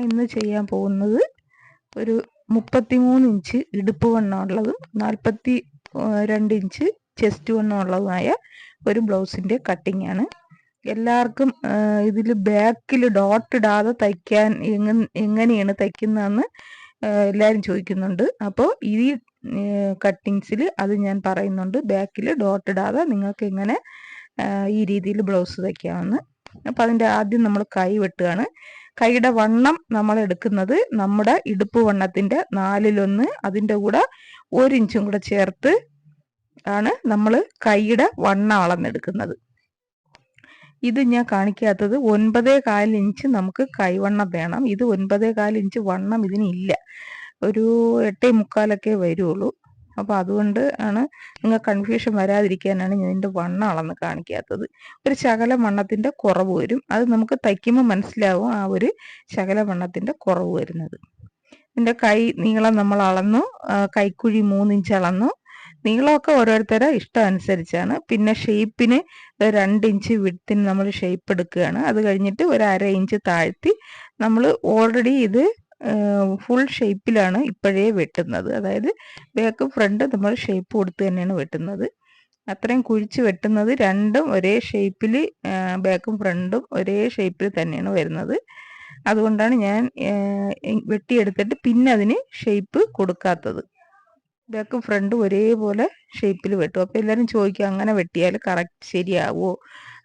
ഇന്ന് ചെയ്യാൻ പോകുന്നത് ഒരു 33 ഇഞ്ച് ഇടുപ്പ് വണ്ണമുള്ളതും 42 ഇഞ്ച് ചെസ്റ്റ് വണ്ണമുള്ളതുമായ ഒരു ബ്ലൗസിൻ്റെ കട്ടിംഗ് ആണ്. എല്ലാവർക്കും ഇതിൽ ബാക്കിൽ ഡോട്ട് ഇടാതെ തയ്ക്കാൻ എങ്ങനെയാണ് തയ്ക്കുന്നതെന്ന് എല്ലാവരും ചോദിക്കുന്നുണ്ട്. അപ്പോൾ ഈ കട്ടിങ്സിൽ അത് ഞാൻ പറയുന്നുണ്ട്. ബാക്കിൽ ഡോട്ട് ഇടാതെ നിങ്ങൾക്ക് എങ്ങനെ ഈ രീതിയിൽ ബ്ലൗസ് തയ്ക്കാമെന്ന്. അപ്പം അതിൻ്റെ ആദ്യം നമ്മൾ കൈ വെട്ടുകയാണ്. കൈയുടെ വണ്ണം നമ്മൾ എടുക്കുന്നത് നമ്മുടെ ഇടുപ്പ് വണ്ണത്തിൻ്റെ 4/1, അതിൻ്റെ കൂടെ 1 ഇഞ്ചും കൂടെ ചേർത്ത് ആണ് നമ്മൾ കൈയുടെ വണ്ണം അളന്നെടുക്കുന്നത്. ഇത് ഞാൻ കാണിക്കാത്തത് 9.25 ഇഞ്ച് നമുക്ക് കൈവണ്ണം വേണം. ഇത് 9.25 ഇഞ്ച് വണ്ണം ഇതിനില്ല, ഒരു 8.25 വരുള്ളൂ. അപ്പോൾ അതുകൊണ്ട് ആണ് നിങ്ങൾ കൺഫ്യൂഷൻ വരാതിരിക്കാനാണ് ഞാൻ ഇതിൻ്റെ വണ്ണം അളന്ന് കാണിക്കാത്തത്. ഒരു ശകല വണ്ണത്തിൻ്റെ കുറവ് വരും, അത് നമുക്ക് തയ്ക്കുമ്പോൾ മനസ്സിലാവും ആ ഒരു ശകല വണ്ണത്തിൻ്റെ കുറവ് വരുന്നത്. ഇതിൻ്റെ കൈ നീളം നമ്മൾ അളന്നു, കൈക്കുഴി 3 ഇഞ്ച് അളന്നു. നീളമൊക്കെ ഓരോരുത്തരുടെ ഇഷ്ടം അനുസരിച്ചാണ്. പിന്നെ ഷേപ്പിന് 2 ഇഞ്ച് വിഡ്ത്തിന് നമ്മൾ ഷേപ്പ് എടുക്കുകയാണ്. അത് കഴിഞ്ഞിട്ട് ഒരു 1/2 ഇഞ്ച് താഴ്ത്തി നമ്മൾ ഓൾറെഡി ഇത് ഫുൾ ഷേപ്പിലാണ് ഇപ്പോഴേ വെട്ടുന്നത്. അതായത് ബാക്ക് ഫ്രണ്ട് നമ്മൾ ഷേപ്പ് കൊടുത്ത് തന്നെയാണ് വെട്ടുന്നത്. അത്രയും കുഴിച്ച് വെട്ടുന്നത് രണ്ടും ഒരേ ഷേപ്പിൽ, ബാക്കും ഫ്രണ്ടും ഒരേ ഷേപ്പിൽ തന്നെയാണ് വരുന്നത്. അതുകൊണ്ടാണ് ഞാൻ വെട്ടിയെടുത്തിട്ട് പിന്നെ അതിന് ഷേപ്പ് കൊടുക്കാത്തത്. ബാക്കും ഫ്രണ്ടും ഒരേപോലെ ഷേപ്പിൽ വെട്ടും. അപ്പോൾ എല്ലാവരും ചോദിക്കും അങ്ങനെ വെട്ടിയാൽ കറക്റ്റ് ശരിയാവുമോ?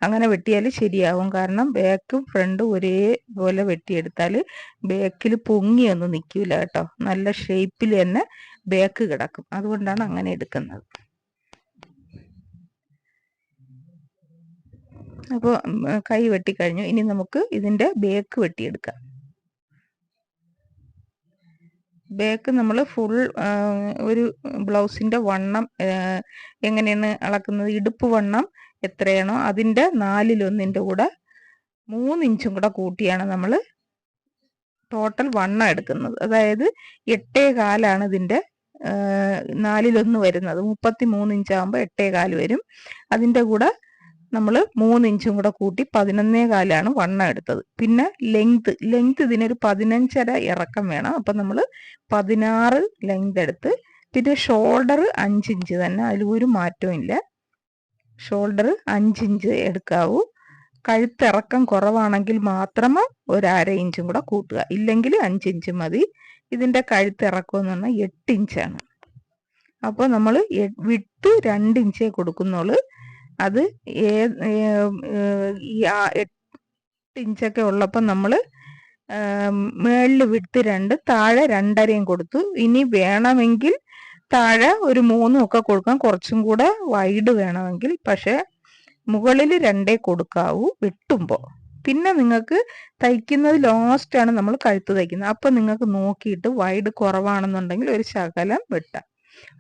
അങ്ങനെ വെട്ടിയാൽ ശരിയാവും. കാരണം ബാക്കും ഫ്രണ്ടും ഒരേപോലെ വെട്ടിയെടുത്താൽ ബാക്കിൽ പൊങ്ങിയൊന്നും നിൽക്കില്ല കേട്ടോ, നല്ല ഷേപ്പിൽ തന്നെ ബാക്ക് കിടക്കും. അതുകൊണ്ടാണ് അങ്ങനെ എടുക്കുന്നത്. അപ്പോൾ കൈ വെട്ടിക്കഴിഞ്ഞു. ഇനി നമുക്ക് ഇതിൻ്റെ ബാക്ക് വെട്ടിയെടുക്കാം. ബാക്ക് നമ്മൾ ഫുൾ ഒരു ബ്ലൗസിൻ്റെ വണ്ണം എങ്ങനെയാണ് അളക്കുന്നത്? ഇടുപ്പ് വണ്ണം എത്രയാണോ അതിൻ്റെ 4/1 കൂടെ 3 ഇഞ്ചും കൂടെ കൂട്ടിയാണ് നമ്മൾ ടോട്ടൽ വണ്ണം എടുക്കുന്നത്. അതായത് 8.25 ഇതിൻ്റെ 4/1 വരുന്നത്. 33 ഇഞ്ചാകുമ്പോൾ 8.25 വരും. അതിൻ്റെ കൂടെ നമ്മൾ 3 ഇഞ്ചും കൂടെ കൂട്ടി 11.25 വണ്ണം എടുത്തത്. പിന്നെ ലെങ്ത് ഇതിനൊരു 15.5 ഇറക്കം വേണം. അപ്പം നമ്മൾ 16 ലെങ്ത് എടുത്ത്, പിന്നെ ഷോൾഡർ 5 ഇഞ്ച് തന്നെ, അതിൽ ഒരു മാറ്റവും ഇല്ല. Shoulder 5 inch എടുക്കാവൂ. കഴുത്തിറക്കം കുറവാണെങ്കിൽ മാത്രമേ ഒരു 1/2 ഇഞ്ചും കൂടെ കൂട്ടുക, ഇല്ലെങ്കിൽ 5 ഇഞ്ച് മതി. ഇതിൻ്റെ കഴുത്തിറക്കം എന്ന് പറഞ്ഞാൽ 8 ഇഞ്ചാണ്. അപ്പോൾ നമ്മൾ വിട്ട് 2 ഇഞ്ചേ കൊടുക്കുന്നുള്ളൂ. അത് 8 ഇഞ്ചൊക്കെ ഉള്ളപ്പോൾ നമ്മൾ മേളിൽ വിട്ട് 2, താഴെ 2.5 കൊടുത്തു. ഇനി വേണമെങ്കിൽ താഴെ ഒരു 3 ഒക്കെ കൊടുക്കാം, കുറച്ചും കൂടെ വൈഡ് വേണമെങ്കിൽ. പക്ഷെ മുകളിൽ 2 കൊടുക്കാവൂ വെട്ടുമ്പോൾ. പിന്നെ നിങ്ങൾക്ക് തയ്ക്കുന്നത് ലാസ്റ്റാണ് നമ്മൾ കഴുത്ത് തയ്ക്കുന്നത്. അപ്പം നിങ്ങൾക്ക് നോക്കിയിട്ട് വൈഡ് കുറവാണെന്നുണ്ടെങ്കിൽ ഒരു ശകലം വെട്ടാം.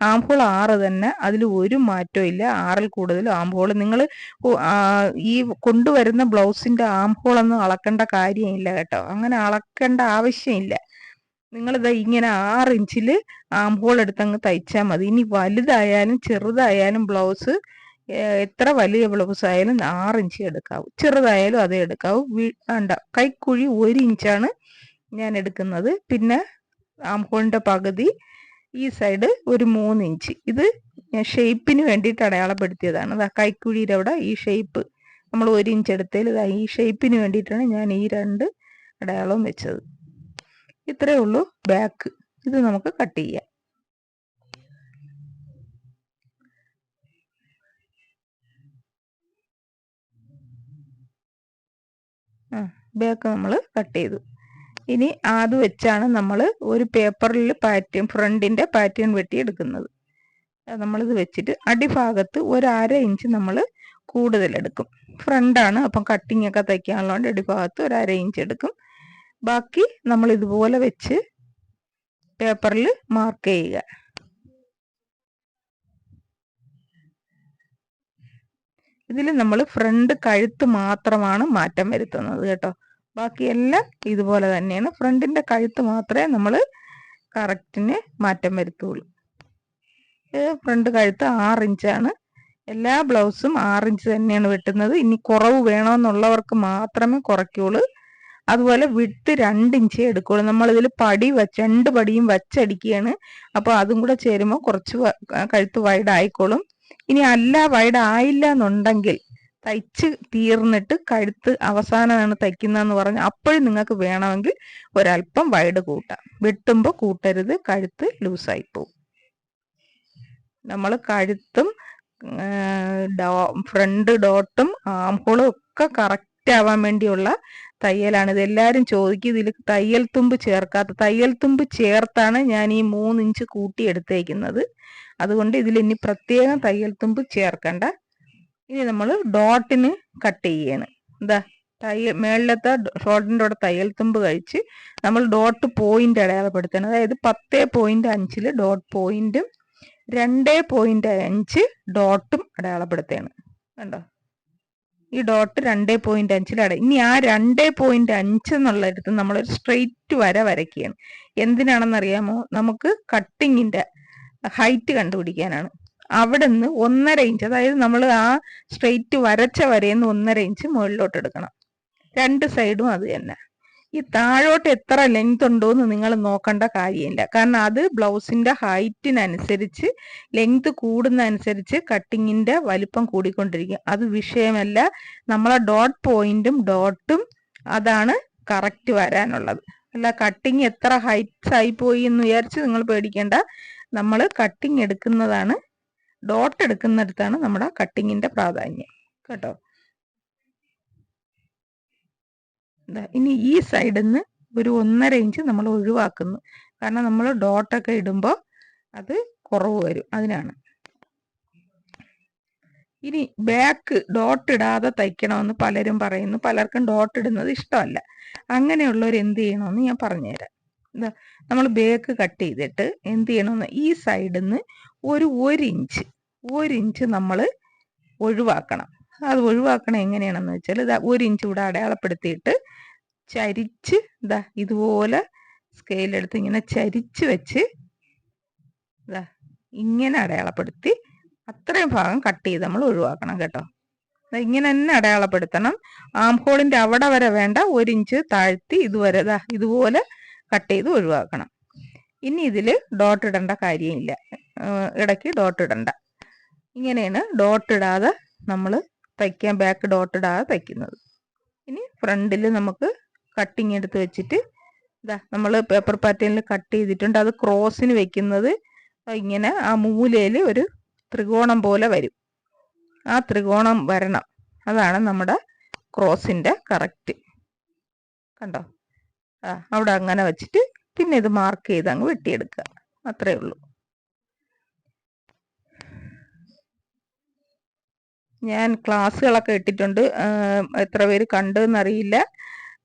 ആംഹോൾ 6 തന്നെ, അതിൽ ഒരു മാറ്റവും ഇല്ല. 6-ൽ കൂടുതൽ ആംഹോൾ നിങ്ങൾ ഈ കൊണ്ടുവരുന്ന ബ്ലൗസിൻ്റെ ആംഹോളൊന്നും അളക്കേണ്ട കാര്യമില്ല കേട്ടോ. അങ്ങനെ അളക്കേണ്ട ആവശ്യമില്ല. നിങ്ങളിത് ഇങ്ങനെ 6 ഇഞ്ചിൽ ആംഹോൾ എടുത്തങ്ങ് തയ്ച്ചാൽ മതി. ഇനി വലുതായാലും ചെറുതായാലും ബ്ലൗസ്, എത്ര വലിയ ബ്ലൗസ് ആയാലും 6 ഇഞ്ച് എടുക്കാവൂ, ചെറുതായാലും അതേ എടുക്കാവൂ. വേണ്ട, കൈക്കുഴി 1 ഇഞ്ചാണ് ഞാൻ എടുക്കുന്നത്. പിന്നെ ആംഹോളിൻ്റെ പകുതി ഈ സൈഡ് ഒരു 3 ഇഞ്ച്. ഇത് ഞാൻ ഷേപ്പിന് വേണ്ടിയിട്ട് അടയാളപ്പെടുത്തിയതാണ്. അതാ കൈക്കുഴിയുടെ അവിടെ ഈ ഷേപ്പ് നമ്മൾ 1 ഇഞ്ച് എടുത്തതിൽ ഈ ഷേപ്പിന് വേണ്ടിയിട്ടാണ് ഞാൻ ഈ 2 അടയാളവും വെച്ചത്. ഇത്രയേ ഉള്ളൂ ബാക്ക്. ഇത് നമുക്ക് കട്ട് ചെയ്യാം. ബാക്ക് നമ്മൾ കട്ട് ചെയ്തു. ഇനി അത് വെച്ചാണ് നമ്മൾ ഒരു പേപ്പറിൽ ഫ്രണ്ടിൻ്റെ പാറ്റേൺ വെട്ടിയെടുക്കുന്നത്. നമ്മളിത് വെച്ചിട്ട് അടിഭാഗത്ത് ഒരു 1/2 ഇഞ്ച് നമ്മൾ കൂടുതലെടുക്കും. ഫ്രണ്ടാണ്, അപ്പം കട്ടിങ് ഒക്കെ തയ്ക്കാനുള്ളതുകൊണ്ട് അടിഭാഗത്ത് ഒരു 1/2 ഇഞ്ച് എടുക്കും. ബാക്കി നമ്മൾ ഇതുപോലെ വെച്ച് പേപ്പറിൽ മാർക്ക് ചെയ്യുക. ഇതിൽ നമ്മൾ ഫ്രണ്ട് കഴുത്ത് മാത്രമാണ് മാറ്റം വരുത്തുന്നത് കേട്ടോ. ബാക്കിയെല്ലാം ഇതുപോലെ തന്നെയാണ്. ഫ്രണ്ടിൻ്റെ കഴുത്ത് മാത്രമേ നമ്മൾ കറക്റ്റിന് മാറ്റം വരുത്തുള്ളൂ. ഫ്രണ്ട് കഴുത്ത് 6 ഇഞ്ചാണ്. എല്ലാ ബ്ലൗസും 6 ഇഞ്ച് തന്നെയാണ് വെട്ടുന്നത്. ഇനി കുറവ് വേണമെന്നുള്ളവർക്ക് മാത്രമേ കുറയ്ക്കുള്ളൂ. അതുപോലെ വിട്ട് 2 ഇഞ്ചേ എടുക്കുള്ളൂ. നമ്മളിതിൽ രണ്ട് പടിയും വച്ചടിക്കുകയാണ്. അപ്പോൾ അതും കൂടെ ചേരുമ്പോൾ കുറച്ച് കഴുത്ത് വൈഡ് ആയിക്കോളും. ഇനി അല്ല വൈഡ് ആയില്ല എന്നുണ്ടെങ്കിൽ തയ്ച്ച് തീർന്നിട്ട് കഴുത്ത് അവസാനമാണ് തയ്ക്കുന്നതെന്ന് പറഞ്ഞാൽ അപ്പോഴും നിങ്ങൾക്ക് വേണമെങ്കിൽ ഒരല്പം വൈഡ് കൂട്ടാം. വെട്ടുമ്പോൾ കൂട്ടരുത്, കഴുത്ത് ലൂസായി പോകും. നമ്മൾ കഴുത്തും ഫ്രണ്ട് ഡോട്ടും ആംഹോളും ഒക്കെ കറക്റ്റ് ആവാൻ വേണ്ടിയുള്ള തയ്യലാണ്. ഇത് എല്ലാവരും ചോദിക്കും ഇതിൽ തയ്യൽ തുമ്പ് ചേർക്കാത്ത. തയ്യൽ തുമ്പ് ചേർത്താണ് ഞാൻ ഈ 3 ഇഞ്ച് കൂട്ടി എടുത്തേക്കുന്നത്. അതുകൊണ്ട് ഇതിൽ ഇനി പ്രത്യേകം തയ്യൽ തുമ്പ് ചേർക്കണ്ട. ഇനി നമ്മൾ ഡോട്ടിന് കട്ട് ചെയ്യാണ്. എന്താ മേളിലത്തെ ഷോൾഡറിൻ്റെ കൂടെ തയ്യൽ തുമ്പ് കഴിച്ച് നമ്മൾ ഡോട്ട് പോയിന്റ് അടയാളപ്പെടുത്തണം. അതായത് 10.5 ഡോട്ട് പോയിന്റും 2.5 ഡോട്ടും അടയാളപ്പെടുത്തുകയാണ്. കണ്ടോ, ഈ ഡോട്ട് 2.5 ഇനി ആ 2.5 എന്നുള്ളിടത്ത് നമ്മളൊരു സ്ട്രെയിറ്റ് വര വരയ്ക്കുകയാണ്. എന്തിനാണെന്നറിയാമോ? നമുക്ക് കട്ടിങ്ങിന്റെ ഹൈറ്റ് കണ്ടുപിടിക്കാനാണ്. അവിടെ നിന്ന് 1.5 ഇഞ്ച്, അതായത് നമ്മൾ ആ സ്ട്രെയിറ്റ് വരച്ച വരയിൽ നിന്ന് 1.5 ഇഞ്ച് മുകളിലോട്ട് എടുക്കണം. 2 സൈഡും അത് തന്നെ. ഈ താഴോട്ട് എത്ര ലെങ്ത് ഉണ്ടോ എന്ന് നിങ്ങൾ നോക്കേണ്ട കാര്യമില്ല. കാരണം അത് ബ്ലൗസിന്റെ ഹൈറ്റിനനുസരിച്ച് ലെങ്ത് കൂടുന്നതനുസരിച്ച് കട്ടിങ്ങിന്റെ വലിപ്പം കൂടിക്കൊണ്ടിരിക്കും. അത് വിഷയമല്ല. നമ്മളെ ഡോട്ട് പോയിന്റും ഡോട്ടും അതാണ് കറക്റ്റ് വരാനുള്ളത്. അല്ല കട്ടിങ് എത്ര ഹൈറ്റ്സ് ആയി പോയി എന്ന് വിചാരിച്ച് നിങ്ങൾ പേടിക്കേണ്ട. നമ്മൾ കട്ടിങ് എടുക്കുന്നതാണ്, ഡോട്ട് എടുക്കുന്നിടത്താണ് നമ്മുടെ കട്ടിങ്ങിന്റെ പ്രാധാന്യം കേട്ടോ. ഇനി ഈ സൈഡിൽ നിന്ന് ഒരു 1.5 ഇഞ്ച് നമ്മൾ ഒഴിവാക്കുന്നു. കാരണം നമ്മൾ ഡോട്ടൊക്കെ ഇടുമ്പോൾ അത് കുറവ് വരും, അതിനാണ്. ഇനി ബാക്ക് ഡോട്ട് ഇടാതെ തയ്ക്കണമെന്ന് പലരും പറയുന്നു. പലർക്കും ഡോട്ട് ഇടുന്നത് ഇഷ്ടമല്ല. അങ്ങനെയുള്ളവർ എന്ത് ചെയ്യണമെന്ന് ഞാൻ പറഞ്ഞുതരാം. നമ്മൾ ബാക്ക് കട്ട് ചെയ്തിട്ട് എന്ത് ചെയ്യണമെന്ന് ഈ സൈഡിൽ നിന്ന് ഒരു 1 ഇഞ്ച് നമ്മൾ ഒഴിവാക്കണം. അത് ഒഴിവാക്കണം എങ്ങനെയാണെന്ന് വെച്ചാൽ 1 ഇഞ്ച് ഇവിടെ അടയാളപ്പെടുത്തിയിട്ട് ചരിച്ച് ഇതുപോലെ സ്കെയിലെടുത്ത് ഇങ്ങനെ ചരിച്ച് വെച്ച് ഇങ്ങനെ അടയാളപ്പെടുത്തി അത്രയും ഭാഗം കട്ട് ചെയ്ത് നമ്മൾ ഒഴിവാക്കണം കേട്ടോ. ഇങ്ങനെ തന്നെ അടയാളപ്പെടുത്തണം. ആം ഹോളിന്റെ അവിടെ വരെ വേണ്ട, 1 ഇഞ്ച് താഴ്ത്തി ഇതുവരെ ഇതുപോലെ കട്ട് ചെയ്ത് ഒഴിവാക്കണം. ഇനി ഇതിൽ ഡോട്ട് ഇടേണ്ട കാര്യമില്ല, ഇടയ്ക്ക് ഡോട്ട് ഇടണ്ട. ഇങ്ങനെയാണ് ഡോട്ട് ഇടാതെ നമ്മൾ തയ്ക്കാൻ, ബാക്ക് ഡോട്ട് ഇടാതെ തയ്ക്കുന്നത്. ഇനി ഫ്രണ്ടിൽ നമുക്ക് കട്ടിങ് എടുത്ത് വെച്ചിട്ട് നമ്മൾ പേപ്പർ പാറ്റേണിൽ കട്ട് ചെയ്തിട്ടുണ്ട്. അത് ക്രോസിന് വെക്കുന്നത് ഇങ്ങനെ ആ മൂലയിൽ ഒരു ത്രികോണം പോലെ വരും. ആ ത്രികോണം വരണം, അതാണ് നമ്മുടെ ക്രോസിന്റെ കറക്റ്റ്. കണ്ടോ, അവിടെ അങ്ങനെ വെച്ചിട്ട് പിന്നെ ഇത് മാർക്ക് ചെയ്ത് അങ്ങ് വെട്ടിയെടുക്കുക, അത്രേ ഉള്ളൂ. ഞാൻ ക്ലാസ്സുകളൊക്കെ ഇട്ടിട്ടുണ്ട്, എത്ര പേര് കണ്ടെന്നറിയില്ല.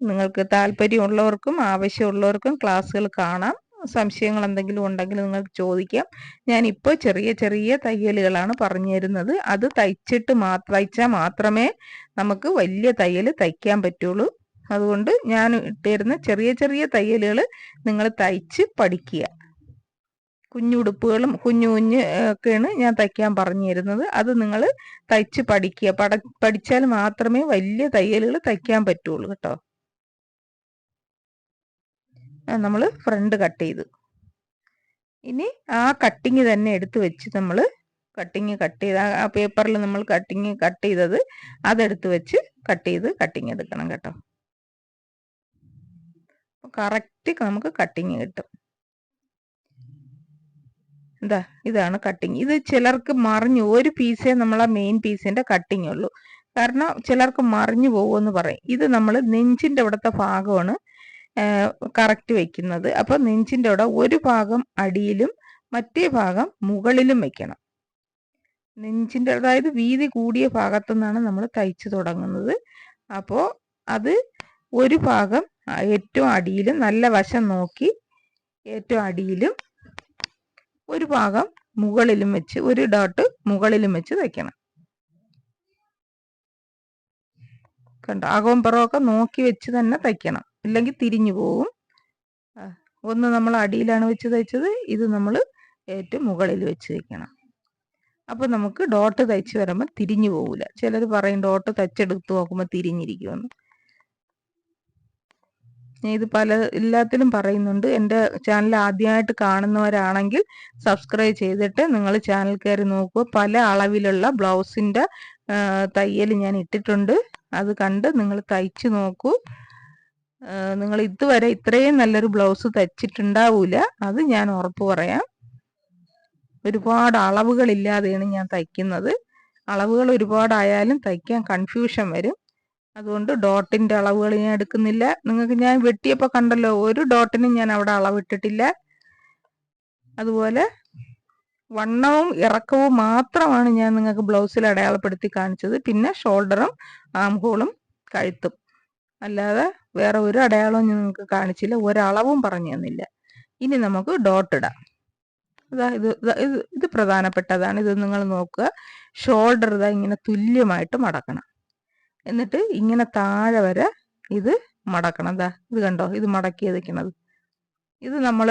നിങ്ങൾക്ക് താല്പര്യമുള്ളവർക്കും ആവശ്യമുള്ളവർക്കും ക്ലാസ്സുകൾ കാണാം. സംശയങ്ങൾ എന്തെങ്കിലും ഉണ്ടെങ്കിൽ നിങ്ങൾക്ക് ചോദിക്കാം. ഞാനിപ്പോൾ ചെറിയ ചെറിയ തയ്യലുകളാണ് പറഞ്ഞു തരുന്നത്. അത് തയ്ച്ചാൽ മാത്രമേ നമുക്ക് വലിയ തയ്യൽ തയ്ക്കാൻ പറ്റുള്ളൂ. അതുകൊണ്ട് ഞാൻ ഇട്ടിരുന്ന ചെറിയ ചെറിയ തയ്യലുകൾ നിങ്ങൾ തയ്ച്ച് പഠിക്കുക. കുഞ്ഞുടുപ്പുകളും കുഞ്ഞു ഒക്കെയാണ് ഞാൻ തയ്ക്കാൻ പറഞ്ഞു തരുന്നത്. അത് നിങ്ങൾ തയ്ച്ച് പഠിക്കുക. പഠിച്ചാൽ മാത്രമേ വലിയ തയ്യലുകൾ തയ്ക്കാൻ പറ്റുള്ളൂ കേട്ടോ. നമ്മൾ ഫ്രണ്ട് കട്ട് ചെയ്തു. ഇനി ആ കട്ടിങ് തന്നെ എടുത്ത് വെച്ച് നമ്മൾ കട്ടിങ് ചെയ്ത് ആ പേപ്പറിൽ നമ്മൾ കട്ടിങ് കട്ട് ചെയ്തത് അതെടുത്ത് വെച്ച് കട്ടിങ് എടുക്കണം കേട്ടോ. കറക്റ്റ് നമുക്ക് കട്ടിങ് കിട്ടും. ഇതാണ് കട്ടിങ്. ഇത് ചിലർക്ക് മറിഞ്ഞു, ഒരു പീസേ നമ്മളെ മെയിൻ പീസിന്റെ കട്ടിങ് ഉള്ളൂ. കാരണം ചിലർക്ക് മറിഞ്ഞു പോകുമെന്ന് പറയും. ഇത് നമ്മൾ നെഞ്ചിന്റെ ഇവിടുത്തെ ഭാഗമാണ് കറക്റ്റ് വെക്കുന്നത്. അപ്പൊ നെഞ്ചിന്റെ അവിടെ ഒരു ഭാഗം അടിയിലും മറ്റേ ഭാഗം മുകളിലും വെക്കണം. നെഞ്ചിന്റെ അതായത് വീതി കൂടിയ ഭാഗത്തു നിന്നാണ് നമ്മൾ തയ്ച്ചു തുടങ്ങുന്നത്. അപ്പോൾ അത് ഒരു ഭാഗം ഏറ്റവും അടിയിലും, നല്ല വശം നോക്കി ഏറ്റവും അടിയിലും ഒരു ഭാഗം മുകളിലും വെച്ച്, ഒരു ഡോട്ട് മുകളിലും വെച്ച് തയ്ക്കണം. കണ്ടോ, അകവും പുറമൊക്കെ നോക്കി വെച്ച് തന്നെ തയ്ക്കണം, ഇല്ലെങ്കിൽ തിരിഞ്ഞു പോകും. ഒന്ന് നമ്മൾ അടിയിലാണ് വെച്ച് തയ്ച്ചത്, ഇത് നമ്മൾ ഏറ്റവും മുകളിൽ വെച്ച് തയ്ക്കണം. അപ്പോൾ നമുക്ക് ഡോട്ട് തയ്ച്ച് വരുമ്പോൾ തിരിഞ്ഞു പോകില്ല. ചിലർ പറയും ഡോട്ട് തയ്ച്ചെടുത്ത് നോക്കുമ്പോൾ തിരിഞ്ഞിരിക്കുമെന്ന്. ഇത് എല്ലാത്തിലും പറയുന്നുണ്ട്. എൻ്റെ ചാനൽ ആദ്യമായിട്ട് കാണുന്നവരാണെങ്കിൽ സബ്സ്ക്രൈബ് ചെയ്തിട്ട് നിങ്ങൾ ചാനൽ കയറി നോക്കുക. പല അളവിലുള്ള ബ്ലൗസിൻ്റെ തയ്യൽ ഞാൻ ഇട്ടിട്ടുണ്ട്. അത് കണ്ട് നിങ്ങൾ തയ്ച്ച് നോക്കൂ. നിങ്ങൾ ഇതുവരെ ഇത്രയും നല്ലൊരു ബ്ലൗസ് തയ്ച്ചിട്ടുണ്ടാവൂല, അത് ഞാൻ ഉറപ്പ് പറയാം. ഒരുപാട് അളവുകളില്ലാതെയാണ് ഞാൻ തയ്ക്കുന്നത്. അളവുകൾ ഒരുപാടായാലും തയ്ക്കാൻ കൺഫ്യൂഷൻ വരും. അതുകൊണ്ട് ഡോട്ടിൻ്റെ അളവുകൾ ഞാൻ എടുക്കുന്നില്ല. നിങ്ങൾക്ക് ഞാൻ വെട്ടിയപ്പോൾ കണ്ടല്ലോ, ഒരു ഡോട്ടിനും ഞാൻ അവിടെ അളവിട്ടിട്ടില്ല. അതുപോലെ വണ്ണവും ഇറക്കവും മാത്രമാണ് ഞാൻ നിങ്ങൾക്ക് ബ്ലൗസിൽ അടയാളപ്പെടുത്തി കാണിച്ചത്. പിന്നെ ഷോൾഡറും ആം ഹോളും കഴുത്തും, അല്ലാതെ വേറെ ഒരു അടയാളവും ഞാൻ നിങ്ങൾക്ക് കാണിച്ചില്ല, ഒരളവും പറഞ്ഞു തന്നില്ല. ഇനി നമുക്ക് ഡോട്ട് ഇടാം. ഇത് പ്രധാനപ്പെട്ടതാണ്. ഇത് നിങ്ങൾ നോക്കുക. ഷോൾഡർ ഇങ്ങനെ തുല്യമായിട്ട് മടക്കണം. എന്നിട്ട് ഇങ്ങനെ താഴെ വരെ ഇത് മടക്കണം. ഇത് കണ്ടോ, ഇത് മടക്കി വെക്കുന്നത്. ഇത് നമ്മൾ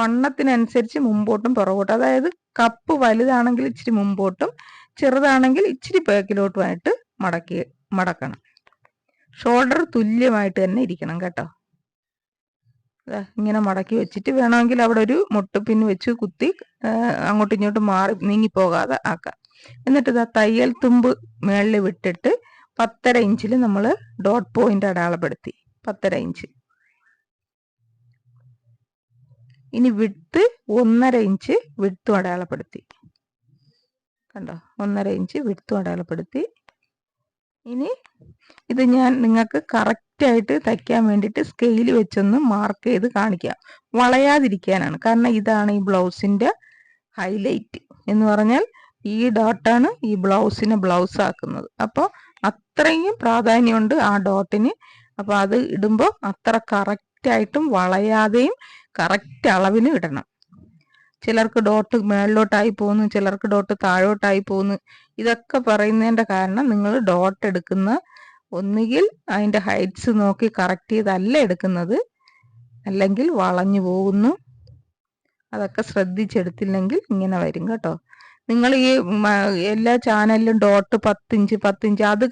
വണ്ണത്തിനനുസരിച്ച് മുമ്പോട്ടും പുറകോട്ടും, അതായത് കപ്പ് വലുതാണെങ്കിൽ ഇച്ചിരി മുമ്പോട്ടും ചെറുതാണെങ്കിൽ ഇച്ചിരി ബാക്കിലോട്ടുമായിട്ട് മടക്കണം. ഷോൾഡർ തുല്യമായിട്ട് തന്നെ ഇരിക്കണം കേട്ടോ. ഇങ്ങനെ മടക്കി വെച്ചിട്ട് വേണമെങ്കിൽ അവിടെ ഒരു മുട്ടുപിന്ന് വെച്ച് കുത്തി അങ്ങോട്ടും ഇങ്ങോട്ടും മാറി നീങ്ങിപ്പോകാതെ ആക്കാം. എന്നിട്ട് തയ്യൽ തുമ്പ് മേളിൽ വിട്ടിട്ട് 10.5 ഇഞ്ചിൽ നമ്മൾ ഡോട്ട് പോയിന്റ് അടയാളപ്പെടുത്തി. 10.5 ഇഞ്ച്. ഇനി വിട്ട് 1.5 ഇഞ്ച് വിട്ടും അടയാളപ്പെടുത്തി. കണ്ടോ, 1.5 ഇഞ്ച് വിട്ടും അടയാളപ്പെടുത്തി. ഇനി ഇത് ഞാൻ നിങ്ങൾക്ക് കറക്റ്റായിട്ട് തയ്ക്കാൻ വേണ്ടിയിട്ട് സ്കെയിൽ വെച്ചൊന്ന് മാർക്ക് ചെയ്ത് കാണിക്കാം. വളയാതിരിക്കാനാണ്. കാരണം ഇതാണ് ഈ ബ്ലൗസിൻ്റെ ഹൈലൈറ്റ് എന്ന് പറഞ്ഞാൽ ഈ ഡോട്ടാണ് ഈ ബ്ലൗസിനെ ബ്ലൗസ് ആക്കുന്നത്. അപ്പോൾ അത്രയും പ്രാധാന്യമുണ്ട് ആ ഡോട്ടിന്. അപ്പോൾ അത് ഇടുമ്പോൾ അത്ര കറക്റ്റായിട്ടും വളയാതെയും കറക്റ്റ് അളവിന് ഇടണം. ചിലർക്ക് ഡോട്ട് മേളിലോട്ടായി പോകുന്നു, ചിലർക്ക് ഡോട്ട് താഴോട്ടായി പോകുന്നു. ഇതൊക്കെ പറയുന്നതിൻ്റെ കാരണം നിങ്ങൾ ഡോട്ട് എടുക്കുന്ന ഒന്നുകിൽ അതിൻ്റെ ഹൈറ്റ്സ് നോക്കി കറക്റ്റ് ചെയ്തല്ല എടുക്കുന്നത്, അല്ലെങ്കിൽ വളഞ്ഞു പോകുന്നു. അതൊക്കെ ശ്രദ്ധിച്ചെടുത്തില്ലെങ്കിൽ ഇങ്ങനെ വരും കേട്ടോ. നിങ്ങൾ ഈ എല്ലാ ചാനലിലും ഡോട്ട് 10 ഇഞ്ച് 10 ഇഞ്ച് അത്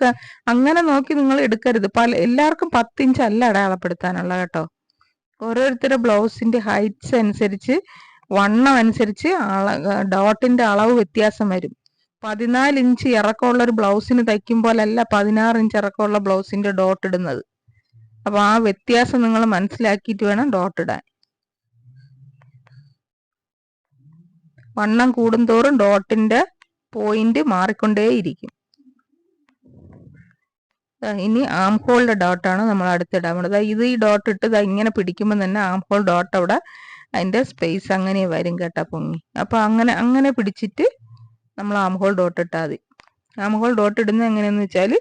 അങ്ങനെ നോക്കി നിങ്ങൾ എടുക്കരുത്. എല്ലാവർക്കും 10 ഇഞ്ച് അല്ല അടയാളപ്പെടുത്താനുള്ള കേട്ടോ. ഓരോരുത്തരുടെ ബ്ലൗസിന്റെ ഹൈറ്റ്സ് അനുസരിച്ച്, വണ്ണം അനുസരിച്ച് ഡോട്ടിന്റെ അളവ് വ്യത്യാസം വരും. 14 ഇഞ്ച് ഇറക്കമുള്ള ഒരു ബ്ലൗസിന് തയ്ക്കുമ്പോഴല്ല 16 ഇഞ്ച് ഇറക്കമുള്ള ബ്ലൗസിന്റെ ഡോട്ട് ഇടുന്നത്. അപ്പൊ ആ വ്യത്യാസം നിങ്ങൾ മനസ്സിലാക്കിയിട്ട് വേണം ഡോട്ട് ഇടാൻ. വണ്ണം കൂടുന്തോറും ഡോട്ടിന്റെ പോയിന്റ് മാറിക്കൊണ്ടേയിരിക്കും. ഇനി ആം ഹോളിന്റെ ഡോട്ടാണ് നമ്മൾ അടുത്തിടാൻ വേണ്ടത്. ഇത് ഈ ഡോട്ട് ഇട്ട് ഇങ്ങനെ പിടിക്കുമ്പോൾ തന്നെ ആം ഹോൾ ഡോട്ട് അവിടെ അതിന്റെ സ്പേസ് അങ്ങനെ വരും കേട്ടോ, പൊങ്ങി. അപ്പൊ അങ്ങനെ പിടിച്ചിട്ട് നമ്മൾ ആം ഹോൾ ഡോട്ട് ഇട്ടാൽ മതി. ആം ഹോൾ ഡോട്ട് ഇടുന്നത് എങ്ങനെയാന്ന് വെച്ചാൽ,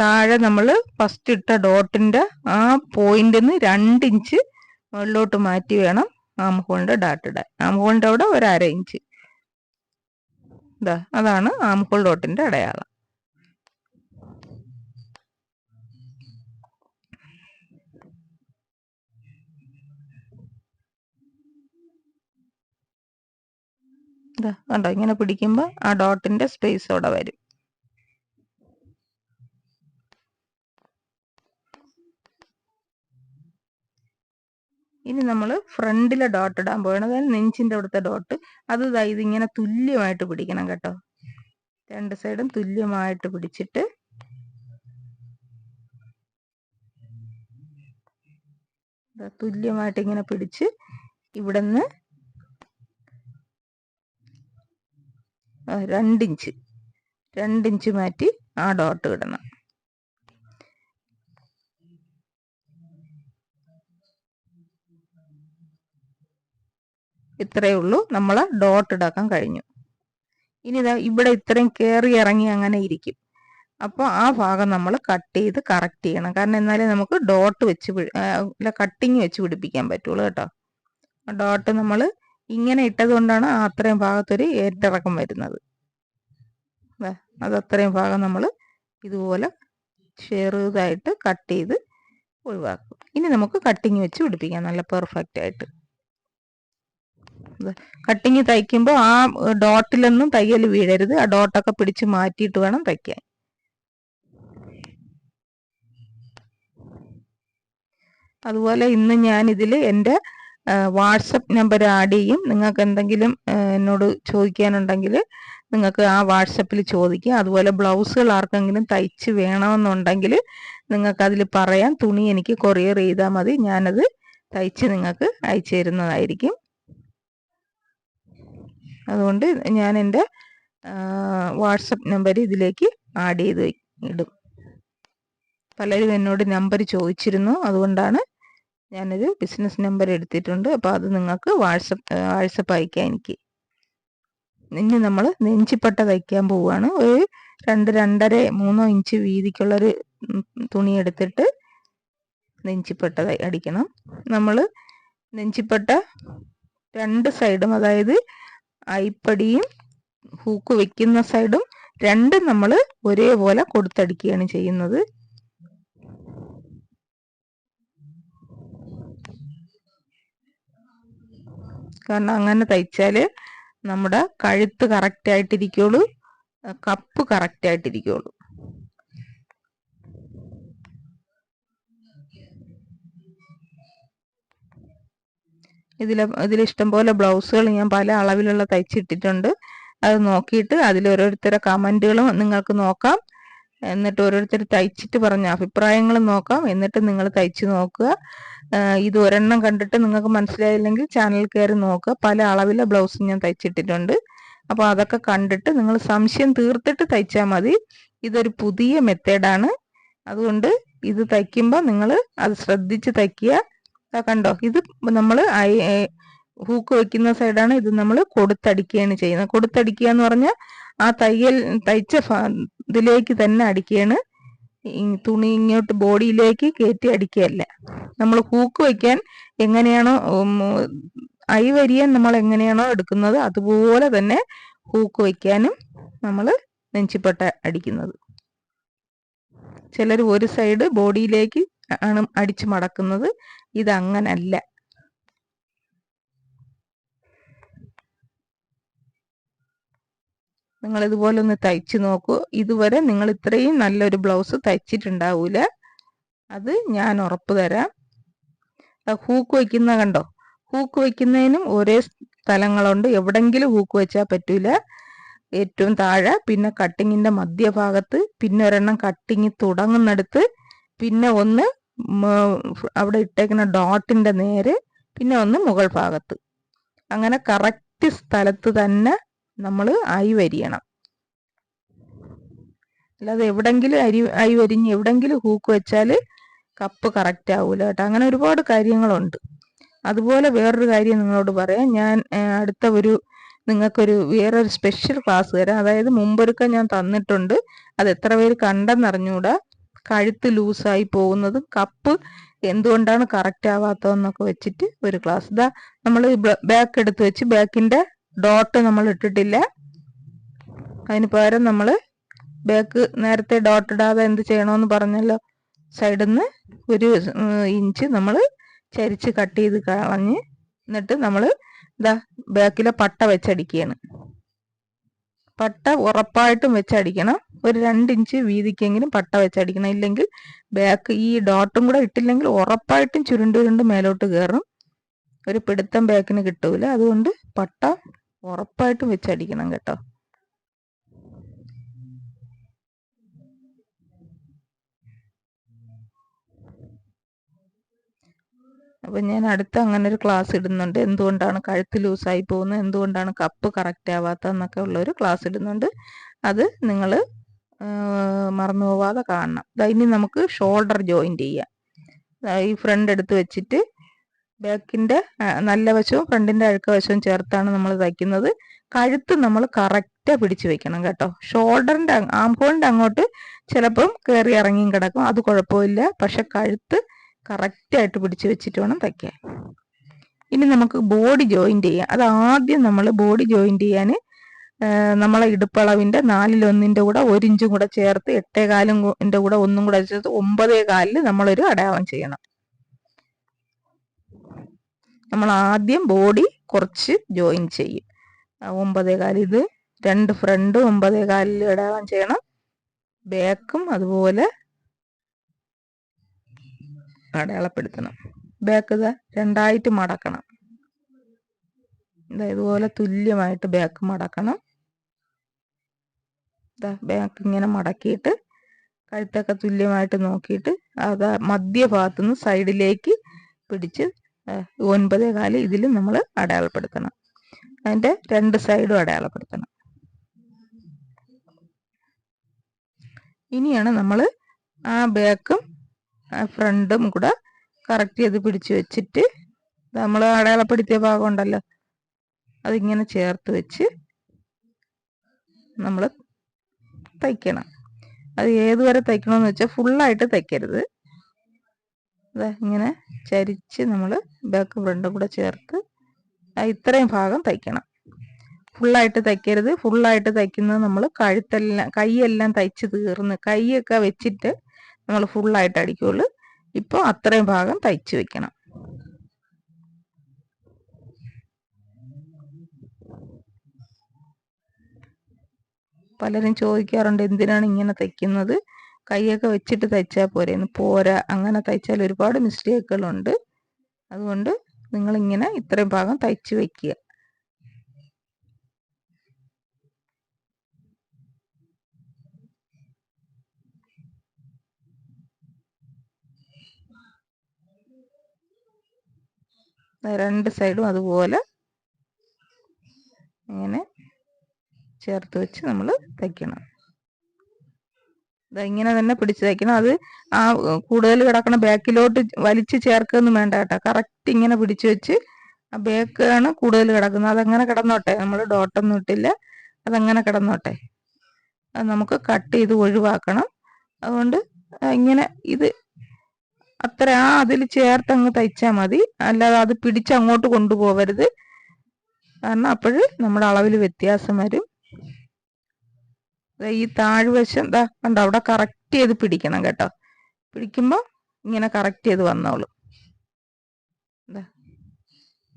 താഴെ നമ്മൾ ഫസ്റ്റ് ഇട്ട ഡോട്ടിന്റെ ആ പോയിന്റിൽ നിന്ന് 2 ഇഞ്ച് മുകളിലോട്ട് മാറ്റി വേണം ആം ഹോളിന്റെ ഡോട്ട് ഇടാൻ. ആം ഹോളിന്റെ അവിടെ 1/2 ഇഞ്ച്. അതാണ് ആം ഹോൾ ഡോട്ടിന്റെ അടയാളം. കണ്ടോ, ഇങ്ങനെ പിടിക്കുമ്പോൾ ആ ഡോട്ടിന്റെ സ്പേസ് അവിടെ വരും. ഇനി നമ്മൾ ഫ്രണ്ടിലെ ഡോട്ട് ഇടാൻ പോകണം. അതായത് നെഞ്ചിന്റെ അവിടുത്തെ ഡോട്ട്. അത് ഇതിങ്ങനെ തുല്യമായിട്ട് പിടിക്കണം കേട്ടോ. 2 സൈഡും തുല്യമായിട്ട് പിടിച്ചിട്ട് തുല്യമായിട്ട് ഇങ്ങനെ പിടിച്ച് ഇവിടുന്ന് 2 ഇഞ്ച് മാറ്റി ആ ഡോട്ട് ഇടണം. ഇത്രയേ ഉള്ളൂ, നമ്മളെ ഡോട്ട് ഇടാക്കാൻ കഴിഞ്ഞു. ഇനി ഇവിടെ ഇത്രയും കയറി ഇറങ്ങി അങ്ങനെ ഇരിക്കും. അപ്പോൾ ആ ഭാഗം നമ്മൾ കട്ട് ചെയ്ത് കറക്റ്റ് ചെയ്യണം. കാരണം എന്നാലേ നമുക്ക് ഡോട്ട് വെച്ച് കട്ടിങ് വെച്ച് പിടിപ്പിക്കാൻ പറ്റുള്ളൂ കേട്ടോ. ഡോട്ട് നമ്മൾ ഇങ്ങനെ ഇട്ടത് കൊണ്ടാണ് അത്രയും ഭാഗത്തൊരു ഏറ്റിറക്കം വരുന്നത്. അത് അത്രയും ഭാഗം നമ്മൾ ഇതുപോലെ ചെറുതായിട്ട് കട്ട് ചെയ്ത് ഒഴിവാക്കും. ഇനി നമുക്ക് കട്ടിങ് വെച്ച് പിടിപ്പിക്കാം നല്ല പെർഫെക്റ്റ് ആയിട്ട്. കട്ടിങ് തയ്ക്കുമ്പോൾ ആ ഡോട്ടിലൊന്നും തയ്യൽ വീഴരുത്. ആ ഡോട്ടൊക്കെ പിടിച്ച് മാറ്റിയിട്ട് വേണം തയ്ക്കാൻ. അതുപോലെ ഇന്ന് ഞാൻ ഇതിൽ എൻ്റെ വാട്സപ്പ് നമ്പർ ആഡ് ചെയ്യും. നിങ്ങൾക്ക് എന്തെങ്കിലും എന്നോട് ചോദിക്കാനുണ്ടെങ്കിൽ നിങ്ങൾക്ക് ആ വാട്സപ്പിൽ ചോദിക്കാം. അതുപോലെ ബ്ലൗസുകൾ ആർക്കെങ്കിലും തയ്ച്ച് വേണമെന്നുണ്ടെങ്കിൽ നിങ്ങൾക്ക് അതിൽ പറയാം. തുണി എനിക്ക് കൊറിയർ ചെയ്താൽ മതി, ഞാനത് തയ്ച്ച് നിങ്ങൾക്ക് അയച്ചു തരുന്നതായിരിക്കും. അതുകൊണ്ട് ഞാൻ എൻ്റെ വാട്സപ്പ് നമ്പർ ഇതിലേക്ക് ആഡ് ചെയ്ത് ഇടും. പലരും എന്നോട് നമ്പർ ചോദിച്ചിരുന്നു, അതുകൊണ്ടാണ് ഞാനൊരു ബിസിനസ് നമ്പർ എടുത്തിട്ടുണ്ട്. അപ്പോൾ അത് നിങ്ങൾക്ക് വാട്സപ്പ് അയക്കാം എനിക്ക്. ഇനി നമ്മൾ നെഞ്ചിപ്പട്ട തയ്ക്കാൻ പോവുകയാണ്. ഒരു 2-2.5-3 ഇഞ്ച് വീതിക്കുള്ളൊരു തുണി എടുത്തിട്ട് നെഞ്ചിപ്പട്ട അടിക്കണം. നമ്മൾ നെഞ്ചിപ്പട്ട 2 സൈഡും, അതായത് അയിപ്പടിയും ഹൂക്ക് വെക്കുന്ന സൈഡും രണ്ടും നമ്മൾ ഒരേപോലെ കൊടുത്തടിക്കുകയാണ് ചെയ്യുന്നത്. കാരണം അങ്ങനെ തയ്ച്ചാൽ നമ്മുടെ കഴുത്ത് കറക്റ്റ് ആയിട്ടിരിക്കുള്ളൂ, കപ്പ് കറക്റ്റ് ആയിട്ടിരിക്കുള്ളൂ. ഇതിൽ ഇഷ്ടംപോലെ ബ്ലൗസുകൾ ഞാൻ പല അളവിലുള്ള തയ്ച്ചിട്ടിട്ടുണ്ട്. അത് നോക്കിയിട്ട് അതിൽ ഓരോരുത്തരുടെ കമൻറ്റുകളും നിങ്ങൾക്ക് നോക്കാം. എന്നിട്ട് ഓരോരുത്തർ തയ്ച്ചിട്ട് പറഞ്ഞ അഭിപ്രായങ്ങൾ നോക്കാം. എന്നിട്ട് നിങ്ങൾ തയ്ച്ച് നോക്കുക. ഇത് ഒരെണ്ണം കണ്ടിട്ട് നിങ്ങൾക്ക് മനസ്സിലായില്ലെങ്കിൽ ചാനൽ കയറി നോക്കുക. പല അളവിലെ ബ്ലൗസ് ഞാൻ തയ്ച്ചിട്ടിട്ടുണ്ട്. അപ്പോൾ അതൊക്കെ കണ്ടിട്ട് നിങ്ങൾ സംശയം തീർത്തിട്ട് തയ്ച്ചാൽ മതി. ഇതൊരു പുതിയ മെത്തേഡാണ്. അതുകൊണ്ട് ഇത് തയ്ക്കുമ്പോൾ നിങ്ങൾ അത് ശ്രദ്ധിച്ച് തയ്ക്കുക. കണ്ടോ, ഇത് നമ്മൾ ഹൂക്ക് വെക്കുന്ന സൈഡാണ്. ഇത് നമ്മൾ കൊടുത്തടിക്കുകയാണ് ചെയ്യുന്നത്. കൊടുത്തടിക്കുക എന്ന് പറഞ്ഞാൽ ആ തയ്ച്ച ഇതിലേക്ക് തന്നെ അടിക്കുകയാണ്. തുണി ഇങ്ങോട്ട് ബോഡിയിലേക്ക് കയറ്റി അടിക്കുകയല്ല. നമ്മൾ ഹൂക്ക് വയ്ക്കാൻ എങ്ങനെയാണോ വരിയാൻ നമ്മൾ എങ്ങനെയാണോ എടുക്കുന്നത് അതുപോലെ തന്നെ ഹൂക്ക് വയ്ക്കാനും നമ്മൾ നെഞ്ചിപ്പട്ട അടിക്കുന്നത്. ചിലർ ഒരു സൈഡ് ബോഡിയിലേക്ക് ആണ് അടിച്ചു മടക്കുന്നത്. ഇതങ്ങനല്ല. നിങ്ങൾ ഇതുപോലെ ഒന്ന് തയ്ച്ചു നോക്കൂ. ഇതുവരെ നിങ്ങൾ ഇത്രയും നല്ലൊരു ബ്ലൗസ് തയ്ച്ചിട്ടുണ്ടാവൂല, അത് ഞാൻ ഉറപ്പ് തരാം. ഹൂക്ക് വയ്ക്കുന്ന കണ്ടോ, ഹൂക്ക് വയ്ക്കുന്നതിനും ഒരേ സ്ഥലങ്ങളുണ്ട്. എവിടെങ്കിലും ഹൂക്ക് വെച്ചാൽ പറ്റൂല. ഏറ്റവും താഴെ, പിന്നെ കട്ടിങ്ങിന്റെ മധ്യഭാഗത്ത്, പിന്നെ ഒരെണ്ണം കട്ടിങ് തുടങ്ങുന്നിടത്ത്, പിന്നെ ഒന്ന് അവിടെ ഇട്ടേക്കുന്ന ഡോട്ടിന്റെ നേരെ, പിന്നെ ഒന്ന് മുകൾ ഭാഗത്ത്. അങ്ങനെ കറക്റ്റ് സ്ഥലത്ത് തന്നെ നമ്മൾ വരിയണം. അല്ലാതെ എവിടെങ്കിലും വരിഞ്ഞ് എവിടെങ്കിലും ഹൂക്ക് വെച്ചാൽ കപ്പ് കറക്റ്റ് ആവൂല കേട്ടോ. അങ്ങനെ ഒരുപാട് കാര്യങ്ങളുണ്ട്. അതുപോലെ വേറൊരു കാര്യം നിങ്ങളോട് പറയാം. ഞാൻ അടുത്ത നിങ്ങൾക്കൊരു വേറൊരു സ്പെഷ്യൽ ക്ലാസ് തരാം. അതായത് മുമ്പൊരുക്കം ഞാൻ തന്നിട്ടുണ്ട്, അത് എത്ര പേര് കണ്ടെന്നറിഞ്ഞൂടാ. കഴുത്ത് ലൂസായി പോകുന്നത്, കപ്പ് എന്തുകൊണ്ടാണ് കറക്റ്റ് ആവാത്തതെന്നൊക്കെ വെച്ചിട്ട് ഒരു ക്ലാസ്. ഇതാ നമ്മൾ ബാക്ക് എടുത്ത് വെച്ച് ബാക്കിന്റെ ഡോട്ട് നമ്മൾ ഇട്ടിട്ടില്ല. അതിന് പകരം നമ്മൾ ബാക്ക് നേരത്തെ ഡോട്ട് ഇടാതെ എന്ത് ചെയ്യണമെന്ന് പറഞ്ഞല്ലോ, സൈഡിൽ നിന്ന് 1 ഇഞ്ച് നമ്മൾ ചരിച്ച് കട്ട് ചെയ്ത് കളഞ്ഞ്, എന്നിട്ട് നമ്മൾ ഇതാ ബാക്കിലെ പട്ട വെച്ചടിക്കുകയാണ്. പട്ട ഉറപ്പായിട്ടും വെച്ചടിക്കണം. ഒരു 2 ഇഞ്ച് വീതിക്കെങ്കിലും പട്ട വെച്ചടിക്കണം. ഇല്ലെങ്കിൽ ബാക്ക് ഈ ഡോട്ടും കൂടെ ഇട്ടില്ലെങ്കിൽ ഉറപ്പായിട്ടും ചുരുണ്ട് മേലോട്ട് കയറും. ഒരു പിടുത്തം ബാക്കിന് കിട്ടൂല. അതുകൊണ്ട് പട്ട ഉറപ്പായിട്ടും വെച്ചടിക്കണം കേട്ടോ. അപ്പൊ ഞാൻ അടുത്ത അങ്ങനെ ഒരു ക്ലാസ് ഇടുന്നുണ്ട്. എന്തുകൊണ്ടാണ് കഴുത്ത് ലൂസായി പോകുന്നത്, എന്തുകൊണ്ടാണ് കപ്പ് കറക്റ്റ് ആവാത്തതെന്നൊക്കെ ഉള്ളൊരു ക്ലാസ് ഇടുന്നുണ്ട്. അത് നിങ്ങൾ മറന്നു പോവാതെ കാണണം. ഇനി നമുക്ക് ഷോൾഡർ ജോയിന്റ് ചെയ്യാം. ഈ ഫ്രണ്ട് എടുത്ത് വെച്ചിട്ട് ബാക്കിന്റെ നല്ല വശവും ഫ്രണ്ടിന്റെ അഴുക്ക വശവും ചേർത്താണ് നമ്മൾ തയ്ക്കുന്നത്. കഴുത്ത് നമ്മൾ കറക്റ്റ് പിടിച്ചു വെക്കണം കേട്ടോ. ഷോൾഡറിന്റെ ആംഹോളിന്റെ അങ്ങോട്ട് ചിലപ്പം കയറി ഇറങ്ങിയും കിടക്കും, അത് കുഴപ്പമില്ല. പക്ഷെ കഴുത്ത് കറക്റ്റ് ആയിട്ട് പിടിച്ചു വെച്ചിട്ട് വേണം തയ്ക്കാൻ. ഇനി നമുക്ക് ബോഡി ജോയിന്റ് ചെയ്യാം. അത് ആദ്യം നമ്മൾ ബോഡി ജോയിന്റ് ചെയ്യാൻ നമ്മളെ ഇടുപ്പളവിന്റെ 1/4 കൂടെ 1 ഇഞ്ചും കൂടെ ചേർത്ത് 8.25 കൂടെ 1 കൂടെ ചേർത്ത് 9.25 നമ്മളൊരു അടയാളം ചെയ്യണം. നമ്മൾ ആദ്യം ബോഡി കുറച്ച് ജോയിൻ ചെയ്യും. 9.25 ഇത് 2 ഫ്രണ്ട് 9.25 അടയാളം ചെയ്യണം. ബാക്കും അതുപോലെ അടയാളപ്പെടുത്തണം. ബാക്ക് രണ്ടായിട്ട് മടക്കണം. ഇതുപോലെ തുല്യമായിട്ട് ബാക്ക് മടക്കണം. ബാക്ക് ഇങ്ങനെ മടക്കിയിട്ട് കഴുത്തൊക്കെ തുല്യമായിട്ട് നോക്കിയിട്ട് അത് മധ്യഭാഗത്തുനിന്ന് സൈഡിലേക്ക് പിടിച്ച് 9.25 ഇതിൽ നമ്മൾ അടയാളപ്പെടുത്തണം. അതിൻ്റെ രണ്ട് സൈഡും അടയാളപ്പെടുത്തണം. ഇനിയാണ് നമ്മൾ ആ ബാക്കും ഫ്രണ്ടും കൂടെ കറക്റ്റ് ചെയ്ത് പിടിച്ച് വെച്ചിട്ട് നമ്മൾ അടയാളപ്പെടുത്തിയ ഭാഗം ഉണ്ടല്ലോ അതിങ്ങനെ ചേർത്ത് വെച്ച് നമ്മൾ തയ്ക്കണം. അത് ഏതുവരെ തയ്ക്കണമെന്ന് വെച്ചാൽ ഫുള്ളായിട്ട് തയ്ക്കരുത്. ഇങ്ങനെ ചരിച്ച് നമ്മൾ ബാക്ക് ഫ്രണ്ടും കൂടെ ചേർത്ത് ഇത്രയും ഭാഗം തയ്ക്കണം. ഫുള്ളായിട്ട് തയ്ക്കരുത്. ഫുള്ളായിട്ട് തയ്ക്കുന്നത് നമ്മൾ കൈയെല്ലാം തയ്ച്ച് തീർന്ന് കൈയൊക്കെ വെച്ചിട്ട് നമ്മൾ ഫുള്ളായിട്ട് അടിക്കുള്ളൂ. ഇപ്പോൾ അത്രയും ഭാഗം തയ്ച്ച് വെക്കണം. പലരും ചോദിക്കാറുണ്ട് എന്തിനാണ് ഇങ്ങനെ തയ്ക്കുന്നത്, കൈയൊക്കെ വെച്ചിട്ട് തയ്ച്ചാൽ പോരെന്ന്. പോരാ, അങ്ങനെ തയ്ച്ചാൽ ഒരുപാട് മിസ്റ്റേക്കുകളുണ്ട്. അതുകൊണ്ട് നിങ്ങളിങ്ങനെ ഇത്രയും ഭാഗം തയ്ച്ച് വെക്കുക. രണ്ട് സൈഡും അതുപോലെ ഇങ്ങനെ ചേർത്ത് വെച്ച് നമ്മൾ തയ്ക്കണം. ഇങ്ങനെ തന്നെ പിടിച്ച് തയ്ക്കണം. അത് ആ കൂടുതൽ കിടക്കണ ബാക്കിലോട്ട് വലിച്ച് ചേർക്കൊന്നും വേണ്ട കേട്ടോ. കറക്റ്റ് ഇങ്ങനെ പിടിച്ച് വെച്ച് ആ ബാക്കാണ് കൂടുതൽ കിടക്കുന്നത്. അതങ്ങനെ കിടന്നോട്ടെ, നമ്മൾ ഡോട്ടൊന്നും ഇട്ടില്ല, അതങ്ങനെ കിടന്നോട്ടെ. അത് നമുക്ക് കട്ട് ചെയ്ത് ഒഴിവാക്കണം. അതുകൊണ്ട് ഇങ്ങനെ ഇത് അത്ര അതിൽ ചേർത്തങ്ങ് തയ്ച്ചാൽ മതി. അല്ലാതെ അത് പിടിച്ച് അങ്ങോട്ട് കൊണ്ടുപോകരുത്. കാരണം അപ്പോൾ നമ്മുടെ അളവിൽ വ്യത്യാസം വരും. ഈ താഴ്വശം കണ്ടോ, അവിടെ കറക്റ്റ് ചെയ്ത് പിടിക്കണം കേട്ടോ. പിടിക്കുമ്പോൾ ഇങ്ങനെ കറക്റ്റ് ചെയ്ത് വന്നോളൂ.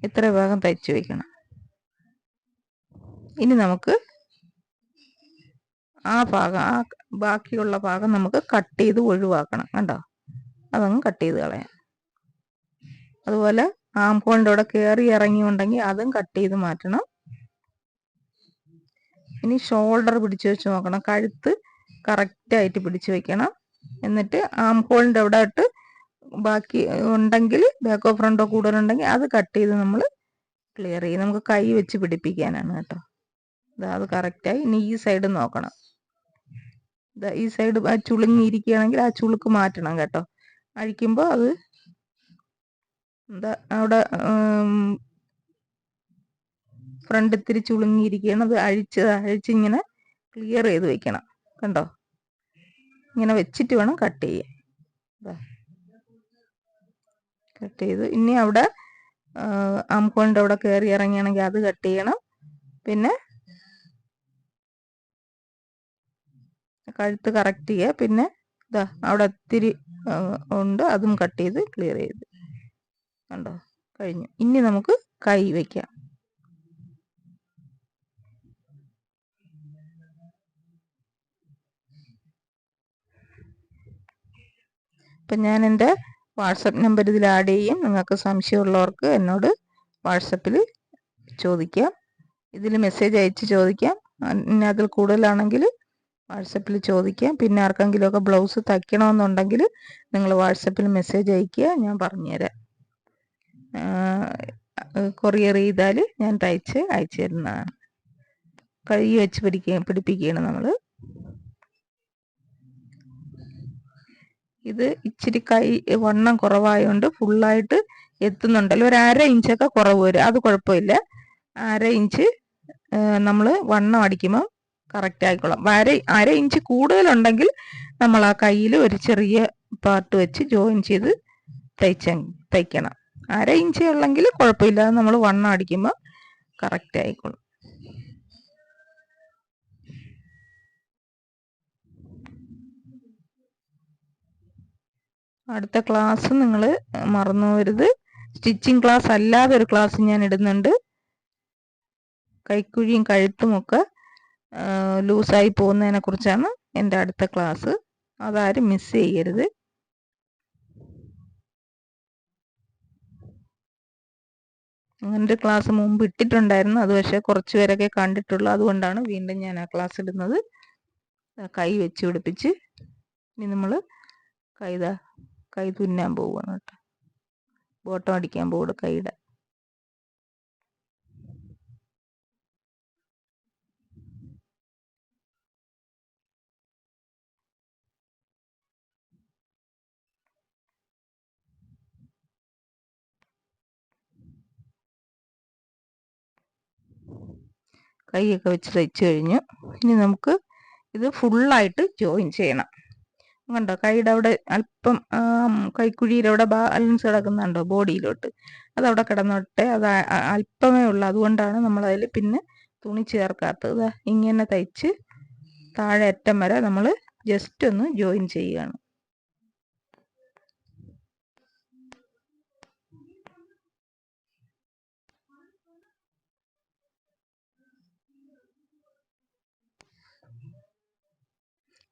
ഇത്ര ഭാഗം തയ്ച്ചു വയ്ക്കണം. ഇനി നമുക്ക് ആ ബാക്കിയുള്ള ഭാഗം നമുക്ക് കട്ട് ചെയ്ത് ഒഴിവാക്കണം. കണ്ടോ, അതങ്ങ് കട്ട് ചെയ്ത് കളയാം. അതുപോലെ ആം ഹോളിൻ്റെ അവിടെ കയറി ഇറങ്ങിയുണ്ടെങ്കിൽ അതും കട്ട് ചെയ്ത് മാറ്റണം. ഇനി ഷോൾഡർ പിടിച്ച് വെച്ച് നോക്കണം. കഴുത്ത് കറക്റ്റായിട്ട് പിടിച്ച് വെക്കണം. എന്നിട്ട് ആം ഹോളിൻ്റെ അവിടെ ഇട്ട് ബാക്കി ഉണ്ടെങ്കിൽ ബാക്കോ ഫ്രണ്ടോ കൂടുതലുണ്ടെങ്കിൽ അത് കട്ട് ചെയ്ത് നമ്മൾ ക്ലിയർ ചെയ്യും. നമുക്ക് കൈ വെച്ച് പിടിപ്പിക്കാനാണ് കേട്ടോ. അത് കറക്റ്റായി. ഇനി ഈ സൈഡ് നോക്കണം. ഈ സൈഡ് ചുളുങ്ങിയിരിക്കുകയാണെങ്കിൽ ആ ചുളുക്ക് മാറ്റണം കേട്ടോ. അഴിക്കുമ്പോൾ അത് അവിടെ ഫ്രണ്ട് ഇത്തിരി ചുളുങ്ങിയിരിക്കുകയാണ്. അത് അഴിച്ചിങ്ങനെ ക്ലിയർ ചെയ്ത് വെക്കണം. കണ്ടോ, ഇങ്ങനെ വെച്ചിട്ട് വേണം കട്ട് ചെയ്യാൻ. കട്ട് ചെയ്ത് ഇനി അവിടെ ആംഹോളിൻ്റെ അവിടെ കയറി ഇറങ്ങിയാണെങ്കിൽ അത് കട്ട് ചെയ്യണം. പിന്നെ കഴുത്ത് കറക്റ്റ് ചെയ്യുക. പിന്നെ അവിടെ ഇത്തിരി ഉണ്ട്, അതും കട്ട് ചെയ്ത് ക്ലിയർ ചെയ്ത്. കണ്ടോ, കഴിഞ്ഞു. ഇനി നമുക്ക് കൈ വയ്ക്കാം. ഇപ്പം ഞാൻ എൻ്റെ വാട്സപ്പ് നമ്പർ ഇതിൽ ആഡ് ചെയ്യും. നിങ്ങൾക്ക് സംശയമുള്ളവർക്ക് എന്നോട് വാട്സപ്പിൽ ചോദിക്കാം. ഇതിൽ മെസ്സേജ് അയച്ച് ചോദിക്കാം. ഇനി അതിൽ കൂടുതലാണെങ്കിൽ വാട്സപ്പിൽ ചോദിക്കാം. പിന്നെ ആർക്കെങ്കിലുമൊക്കെ ബ്ലൗസ് തയ്ക്കണമെന്നുണ്ടെങ്കിൽ നിങ്ങൾ വാട്സപ്പിൽ മെസ്സേജ് അയയ്ക്കുക, ഞാൻ പറഞ്ഞുതരാം. കൊറിയർ ചെയ്താൽ ഞാൻ തയ്ച്ച് അയച്ചു തരുന്നതാണ്. കൈ വെച്ച് പിടിപ്പിക്കുകയാണ് നമ്മൾ. ഇത് ഇച്ചിരി കൈ വണ്ണം കുറവായതുകൊണ്ട് ഫുള്ളായിട്ട് എത്തുന്നുണ്ടല്ലോ. ഒരു 1/2 ഇഞ്ചൊക്കെ കുറവ് വരും. അത് കുഴപ്പമില്ല. 1/2 ഇഞ്ച് നമ്മൾ വണ്ണം അടിക്കുമ്പോൾ കറക്റ്റ് ആയിക്കോളാം. 1/2 ഇഞ്ച് കൂടുതലുണ്ടെങ്കിൽ നമ്മൾ ആ കയ്യിൽ ഒരു ചെറിയ പാർട്ട് വെച്ച് ജോയിൻ ചെയ്ത് തയ്ക്കണം. 1/2 ഇഞ്ച് ഉള്ളെങ്കിൽ കുഴപ്പമില്ല. നമ്മൾ വണ്ണം അടിക്കുമ്പോൾ കറക്റ്റ് ആയിക്കോളും. അടുത്ത ക്ലാസ് നിങ്ങൾ മറന്നു പോകരുത്. സ്റ്റിച്ചിങ് ക്ലാസ് അല്ലാതെ ഒരു ക്ലാസ് ഞാൻ ഇടുന്നുണ്ട്. കൈക്കുഴിയും കഴുത്തുമൊക്കെ ലൂസായി പോകുന്നതിനെ കുറിച്ചാണ് എൻ്റെ അടുത്ത ക്ലാസ്. അതാരും മിസ് ചെയ്യരുത്. അങ്ങനൊരു ക്ലാസ് മുമ്പ് ഇട്ടിട്ടുണ്ടായിരുന്നു. അത് പക്ഷേ കുറച്ച് പേരൊക്കെ കണ്ടിട്ടുള്ളൂ. അതുകൊണ്ടാണ് വീണ്ടും ഞാൻ ആ ക്ലാസ് ഇടുന്നത്. കൈ വെച്ച് പിടിപ്പിച്ച് ഇനി നമ്മൾ കൈ തുന്നാൻ പോവുകയാണ് കേട്ടോ. ബോട്ടം അടിക്കാൻ പോകും കൈയുടെ. കൈയൊക്കെ വെച്ച് തയ്ച്ചു കഴിഞ്ഞു. ഇനി നമുക്ക് ഇത് ഫുള്ളായിട്ട് ജോയിൻ ചെയ്യണം. കണ്ടോ, കൈയുടെ അവിടെ അല്പം കൈക്കുഴിയുടെ അവിടെ ബാലൻസ് കിടക്കുന്നുണ്ടോ ബോഡിയിലോട്ട്, അതവിടെ കിടന്നോട്ടെ. അത് അല്പമേ ഉള്ളൂ. അതുകൊണ്ടാണ് നമ്മളതിൽ പിന്നെ തുണി ചേർക്കാത്തത്. ഇങ്ങനെ തയ്ച്ച് താഴെ അറ്റം വരെ നമ്മൾ ജസ്റ്റ് ഒന്ന് ജോയിൻ ചെയ്യുകയാണ്.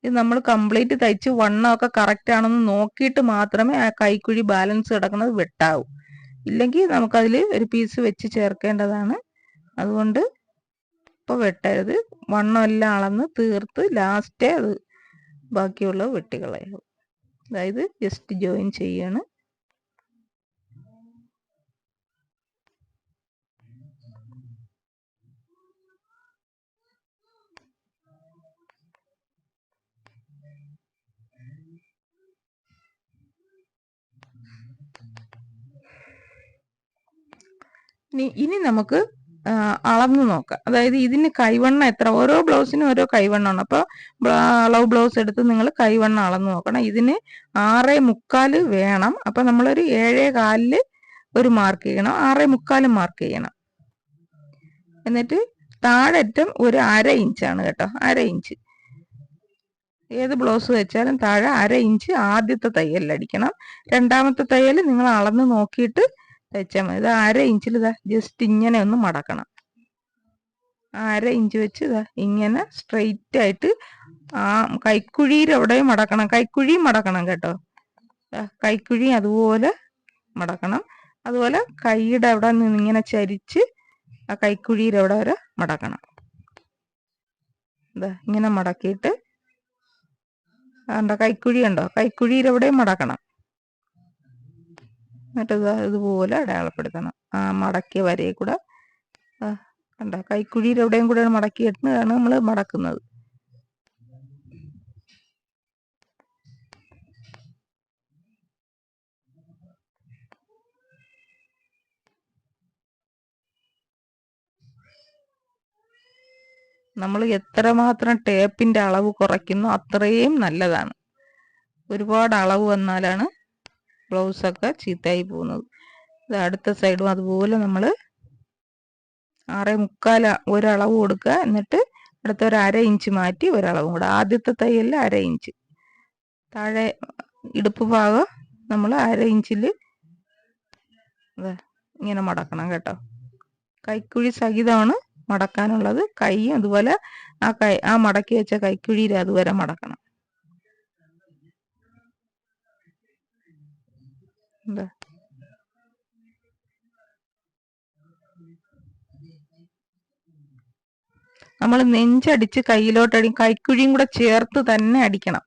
ഇത് നമ്മൾ കംപ്ലീറ്റ് തയ്ച്ച് വണ്ണമൊക്കെ കറക്റ്റ് ആണെന്ന് നോക്കിയിട്ട് മാത്രമേ ആ കൈക്കുഴി ബാലൻസ് കിടക്കുന്നത് വെട്ടാവൂ. ഇല്ലെങ്കിൽ നമുക്കതിൽ ഒരു പീസ് വെച്ച് ചേർക്കേണ്ടതാണ്. അതുകൊണ്ട് ഇപ്പോൾ വെട്ടരുത്. വണ്ണമെല്ലാം അളന്ന് തീർത്ത് ലാസ്റ്റേ അത് ബാക്കിയുള്ളത് വെട്ടിക്കളയാവും. അതായത് ജസ്റ്റ് ജോയിൻ ചെയ്യാണ്. ഇനി നമുക്ക് അളന്ന് നോക്കാം. അതായത് ഇതിന് കൈവണ്ണം എത്ര, ഓരോ ബ്ലൗസിനും ഓരോ കൈവണ്ണമാണ്. അപ്പോൾ അളവ് ബ്ലൗസ് എടുത്ത് നിങ്ങൾ കൈവണ്ണം അളന്ന് നോക്കണം. ഇതിന് 6.25 വേണം. അപ്പം നമ്മളൊരു 7.25 ഒരു മാർക്ക് ചെയ്യണം, 6.25 മാർക്ക് ചെയ്യണം. എന്നിട്ട് താഴറ്റം ഒരു 1/2 ഇഞ്ചാണ് കേട്ടോ, 1/2 ഇഞ്ച്. ഏത് ബ്ലൗസ് വെച്ചാലും താഴെ 1/2 ഇഞ്ച് ആദ്യത്തെ തയ്യലിൽ അടിക്കണം. രണ്ടാമത്തെ തയ്യൽ നിങ്ങൾ അളന്ന് നോക്കിയിട്ട് തയ്ച്ചാൽ മതി. ഇത് 1/2 ഇഞ്ചിൽ ഇതാ ജസ്റ്റ് ഇങ്ങനെ ഒന്ന് മടക്കണം. 1/2 ഇഞ്ച് വെച്ച് ഇതാ ഇങ്ങനെ സ്ട്രെയിറ്റ് ആയിട്ട് ആ കൈക്കുഴിയിൽ എവിടെയും മടക്കണം. കൈക്കുഴിയും മടക്കണം കേട്ടോ. കൈക്കുഴി അതുപോലെ മടക്കണം. അതുപോലെ കൈയുടെ അവിടെ നിന്ന് ഇങ്ങനെ ചരിച്ച് ആ കൈക്കുഴിയിൽ എവിടെ വരെ മടക്കണം. ഇതാ ഇങ്ങനെ മടക്കിയിട്ട് കൈക്കുഴി ഉണ്ടോ, കൈക്കുഴിയിൽ എവിടെയും മടക്കണം. എന്നിട്ട് ഇതുപോലെ അടയാളപ്പെടുത്തണം. ആ മടക്കിയ വരയെ കൂടെ കണ്ടോ, കൈക്കുഴിയിൽ എവിടെയും കൂടെ മടക്കിയിട്ടാണ് നമ്മൾ മടക്കുന്നത്. നമ്മൾ എത്രമാത്രം ടേപ്പിന്റെ അളവ് കുറയ്ക്കുന്നു അത്രയും നല്ലതാണ്. ഒരുപാട് അളവ് വന്നാലാണ് ബ്ലൗസൊക്കെ ചീത്തയായി പോകുന്നത്. ഇത് അടുത്ത സൈഡും അതുപോലെ നമ്മൾ 6.25 ഒരളവ് കൊടുക്കുക. എന്നിട്ട് അടുത്ത ഒരു 1/2 ഇഞ്ച് മാറ്റി ഒരളവും കൂടെ. ആദ്യത്തെ തയ്യലിൽ 1/2 ഇഞ്ച്, താഴെ ഇടുപ്പ് ഭാഗം നമ്മൾ 1/2 ഇഞ്ചിൽ ഇങ്ങനെ മടക്കണം കേട്ടോ. കൈക്കുഴി സഹിതമാണ് മടക്കാനുള്ളത്. കൈയും അതുപോലെ ആ മടക്കി വെച്ച കൈക്കുഴിയിൽ അതുവരെ മടക്കണം. എന്താ നമ്മൾ നെഞ്ചടിച്ച് കയ്യിലോട്ടടി, കൈക്കുഴിയും കൂടെ ചേർത്ത് തന്നെ അടിക്കണം.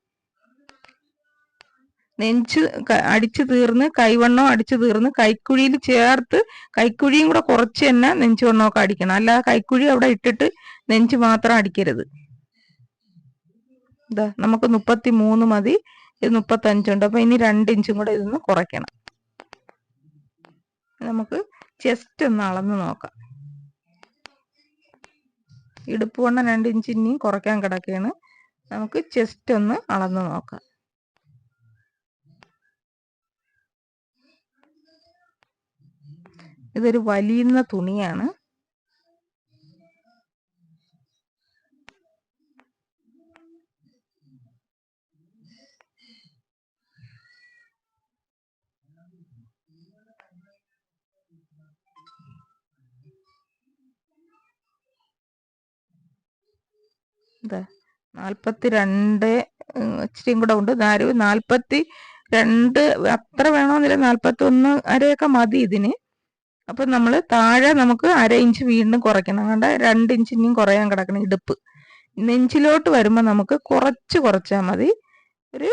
നെഞ്ച് അടിച്ചു തീർന്ന് കൈവണ്ണോ അടിച്ചു തീർന്ന് കൈക്കുഴിയിൽ ചേർത്ത് കൈക്കുഴിയും കൂടെ കുറച്ച് തന്നെ നെഞ്ചുവണ്ണമൊക്കെ അടിക്കണം. അല്ലാതെ കൈക്കുഴി അവിടെ ഇട്ടിട്ട് നെഞ്ച് മാത്രം അടിക്കരുത്. ഇതാ നമുക്ക് 33 മതി, ഇത് 35 ഉണ്ട്. അപ്പൊ ഇനി 2 ഇഞ്ചും കൂടെ ഇതൊന്ന് കുറയ്ക്കണം. നമുക്ക് ചെസ്റ്റ് ഒന്ന് അളന്ന് നോക്കാം. ഇടുപ്പ് വണ്ണം 2 ഇഞ്ച് ഇനിയും കുറയ്ക്കാൻ കിടക്കുകയാണ്. നമുക്ക് ചെസ്റ്റ് ഒന്ന് അളന്ന് നോക്കാം. ഇതൊരു വലിയുന്ന തുണിയാണ്. ഇതാ 42 ഇച്ചിരിയും കൂടെ ഉണ്ട്. 42 അത്ര വേണമെന്നില്ല, 41 അരയൊക്കെ മതി ഇതിന്. അപ്പം നമ്മൾ താഴെ നമുക്ക് 1/2 ഇഞ്ച് വീണ്ടും കുറയ്ക്കണം. കണ്ട 2 ഇഞ്ച് ഇനിയും കുറയാൻ കിടക്കണം ഇടുപ്പ്. നെഞ്ചിലോട്ട് വരുമ്പോൾ നമുക്ക് കുറച്ചാൽ മതി. ഒരു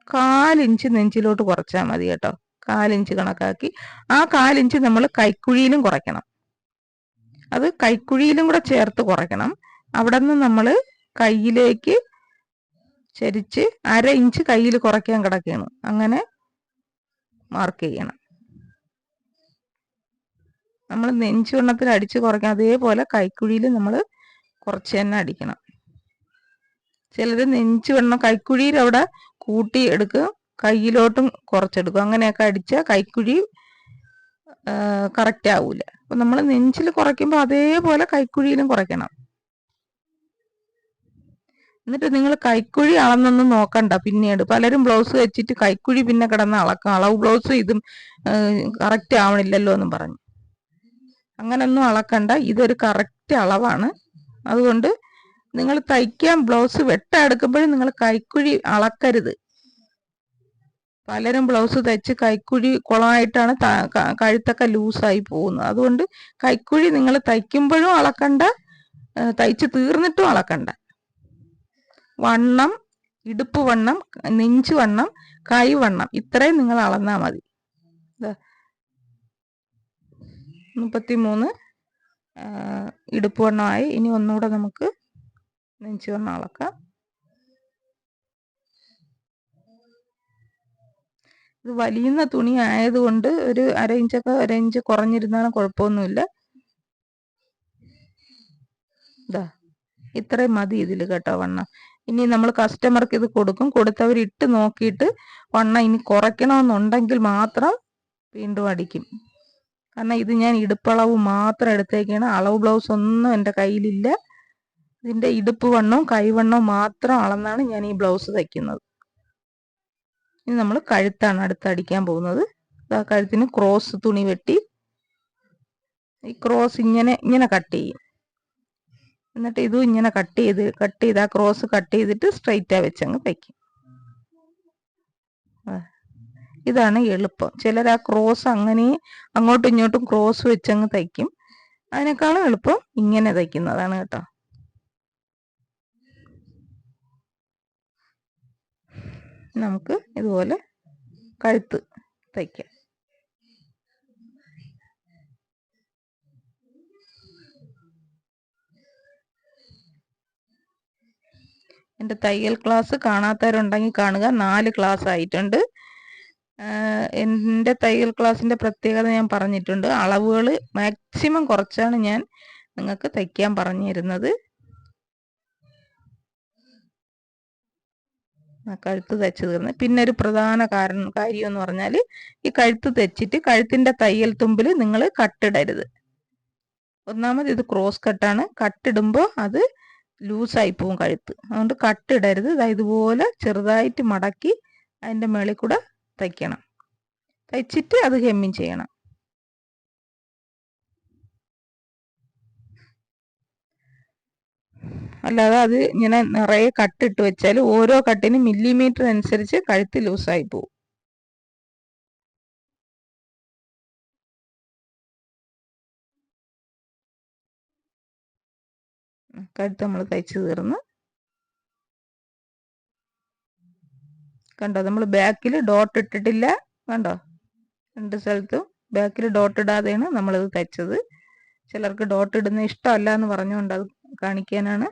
1/4 ഇഞ്ച് നെഞ്ചിലോട്ട് കുറച്ചാൽ മതി കേട്ടോ. 1/4 ഇഞ്ച് കണക്കാക്കി ആ 1/4 ഇഞ്ച് നമ്മൾ കൈക്കുഴിയിലും കുറയ്ക്കണം. അത് കൈക്കുഴിയിലും കൂടെ ചേർത്ത് കുറയ്ക്കണം. അവിടെ നിന്ന് നമ്മൾ കയ്യിലേക്ക് ചരിച്ച് 1/2 ഇഞ്ച് കയ്യിൽ കുറയ്ക്കാൻ കിടക്കുകയാണ്. അങ്ങനെ മാർക്ക് ചെയ്യണം. നമ്മൾ നെഞ്ചുവണ്ണത്തിൽ അടിച്ച് കുറയ്ക്കണം. അതേപോലെ കൈക്കുഴിയിൽ നമ്മൾ കുറച്ച് തന്നെ അടിക്കണം. ചിലർ നെഞ്ചുവണ്ണം കൈക്കുഴിയിൽ അവിടെ കൂട്ടി എടുക്കുക, കയ്യിലോട്ടും കുറച്ചെടുക്കും. അങ്ങനെയൊക്കെ അടിച്ചാൽ കൈക്കുഴി കറക്റ്റ് ആവൂല. അപ്പം നമ്മൾ നെഞ്ചിൽ കുറയ്ക്കുമ്പോൾ അതേപോലെ കൈക്കുഴിയിലും കുറയ്ക്കണം. എന്നിട്ട് നിങ്ങൾ കൈക്കുഴി അളന്നൊന്നും നോക്കണ്ട. പിന്നീട് പലരും ബ്ലൗസ് വെച്ചിട്ട് കൈക്കുഴി പിന്നെ കിടന്ന് അളക്കാം, അളവ് ബ്ലൗസ് ഇതും കറക്റ്റ് ആവണില്ലല്ലോ എന്നും പറഞ്ഞു. അങ്ങനൊന്നും അളക്കണ്ട. ഇതൊരു കറക്റ്റ് അളവാണ്. അതുകൊണ്ട് നിങ്ങൾ തയ്ക്കാൻ ബ്ലൗസ് വെട്ടെടുക്കുമ്പോഴും നിങ്ങൾ കൈക്കുഴി അളക്കരുത്. പലരും ബ്ലൗസ് തയ്ച്ച് കൈക്കുഴി കുളമായിട്ടാണ് കഴുത്തൊക്കെ ലൂസായി പോകുന്നത്. അതുകൊണ്ട് കൈക്കുഴി നിങ്ങൾ തയ്ക്കുമ്പോഴും അളക്കണ്ട, തയ്ച്ച് തീർന്നിട്ടും അളക്കണ്ട. വണ്ണം, ഇടുപ്പ് വണ്ണം, നെഞ്ച് വണ്ണം, കൈ വണ്ണം ഇത്രയും നിങ്ങൾ അളന്നാൽ മതി. 33 ഇടുപ്പ് വണ്ണമായി. ഇനി ഒന്നുകൂടെ നമുക്ക് നെഞ്ച് വണ്ണം അളക്കാം. ഇത് വലിയുന്ന തുണി ആയതുകൊണ്ട് ഒരു 1/2 ഇഞ്ച് കുറഞ്ഞിരുന്നാലും കുഴപ്പമൊന്നുമില്ല. ഇതാ ഇത്രയും മതി ഇതിൽ കേട്ടോ വണ്ണം. ഇനി നമ്മൾ കസ്റ്റമർക്ക് ഇത് കൊടുക്കും. കൊടുത്തവർ ഇട്ട് നോക്കിയിട്ട് വണ്ണം ഇനി കുറയ്ക്കണമെന്നുണ്ടെങ്കിൽ മാത്രം വീണ്ടും അടിക്കും. കാരണം ഇത് ഞാൻ ഇടുപ്പളവ് മാത്രം എടുത്തേക്കാണ്. അളവ് ബ്ലൗസ് ഒന്നും എൻ്റെ കയ്യിലില്ല. ഇതിൻ്റെ ഇടുപ്പ് വണ്ണവും കൈവണ്ണവും മാത്രം അളന്നാണ് ഞാൻ ഈ ബ്ലൗസ് തയ്ക്കുന്നത്. ഇനി നമ്മൾ കഴുത്താണ് അടുത്തടിക്കാൻ പോകുന്നത്. കഴുത്തിന് ക്രോസ് തുണി വെട്ടി ഈ ക്രോസ് ഇങ്ങനെ കട്ട് ചെയ്യും. എന്നിട്ട് ഇതും ഇങ്ങനെ കട്ട് ചെയ്ത് ആ ക്രോസ് കട്ട് ചെയ്തിട്ട് സ്ട്രൈറ്റാ വെച്ചങ്ങ് തയ്ക്കും. ഇതാണ് എളുപ്പം. ചിലർ ആ ക്രോസ് അങ്ങനെ അങ്ങോട്ടും ഇങ്ങോട്ടും ക്രോസ് വെച്ചങ്ങ് തയ്ക്കും. അതിനേക്കാളും എളുപ്പം ഇങ്ങനെ തയ്ക്കുന്നതാണ് കേട്ടോ. നമുക്ക് ഇതുപോലെ കഴുത്ത് തയ്ക്കാം. എൻ്റെ തയ്യൽ ക്ലാസ് കാണാത്തവരുണ്ടെങ്കിൽ കാണുക. 4 ക്ലാസ് ആയിട്ടുണ്ട്. എൻ്റെ തയ്യൽ ക്ലാസ്സിൻ്റെ പ്രത്യേകത ഞാൻ പറഞ്ഞിട്ടുണ്ട്. അളവുകൾ മാക്സിമം കുറച്ചാണ് ഞാൻ നിങ്ങൾക്ക് തയ്ക്കാൻ പറഞ്ഞു തരുന്നത്. കഴുത്ത് തയ്ച്ചു തീർന്ന്. പിന്നെ ഒരു പ്രധാന കാര്യം എന്ന് പറഞ്ഞാൽ ഈ കഴുത്ത് തെച്ചിട്ട് കഴുത്തിൻ്റെ തയ്യൽ തുമ്പിൽ നിങ്ങൾ കട്ടിടരുത്. ഒന്നാമത് ഇത് ക്രോസ് കട്ടാണ്. കട്ടിടുമ്പോൾ അത് ലൂസായി പോവും കഴുത്ത്. അതുകൊണ്ട് കട്ടിടരുത്. ഇതുപോലെ ചെറുതായിട്ട് മടക്കി അതിൻ്റെ മേളിൽ കൂടെ തയ്ക്കണം. തയ്ച്ചിട്ട് അത് ഹെമ്മിങ് ചെയ്യണം. അല്ലാതെ അത് ഇങ്ങനെ നിറയെ കട്ടിട്ട് വെച്ചാൽ ഓരോ കട്ടിനും മില്ലിമീറ്റർ അനുസരിച്ച് കഴുത്ത് ലൂസായി പോവും. കഴുത്ത് നമ്മൾ തയ്ച്ചു തീർന്ന്. കണ്ടോ, നമ്മൾ ബാക്കിൽ ഡോട്ട് ഇട്ടിട്ടില്ല. കണ്ടോ, 2 സ്ഥലത്തും ബാക്കിൽ ഡോട്ട് ഇടാതെയാണ് നമ്മളിത് തയ്ച്ചത്. ചിലർക്ക് ഡോട്ട് ഇടുന്ന ഇഷ്ടമല്ല എന്ന് പറഞ്ഞുകൊണ്ട് അത് കാണിക്കാനാണ്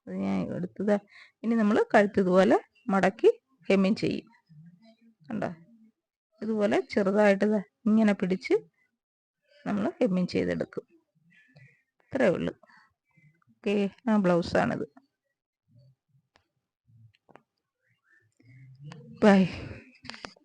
അത് ഞാൻ എടുത്തത്. ഇനി നമ്മൾ കഴുത്ത് ഇതുപോലെ മടക്കി ഹെമ്മിങ് ചെയ്യും. കണ്ടോ, ഇതുപോലെ ചെറുതായിട്ട് ഇങ്ങനെ പിടിച്ച് നമ്മൾ ഹെമ്മിങ് ചെയ്തെടുക്കും. ഇത്രയേ ഉള്ളൂ. ഓക്കെ, ആ ബ്ലൗസാണിത്. ബൈ.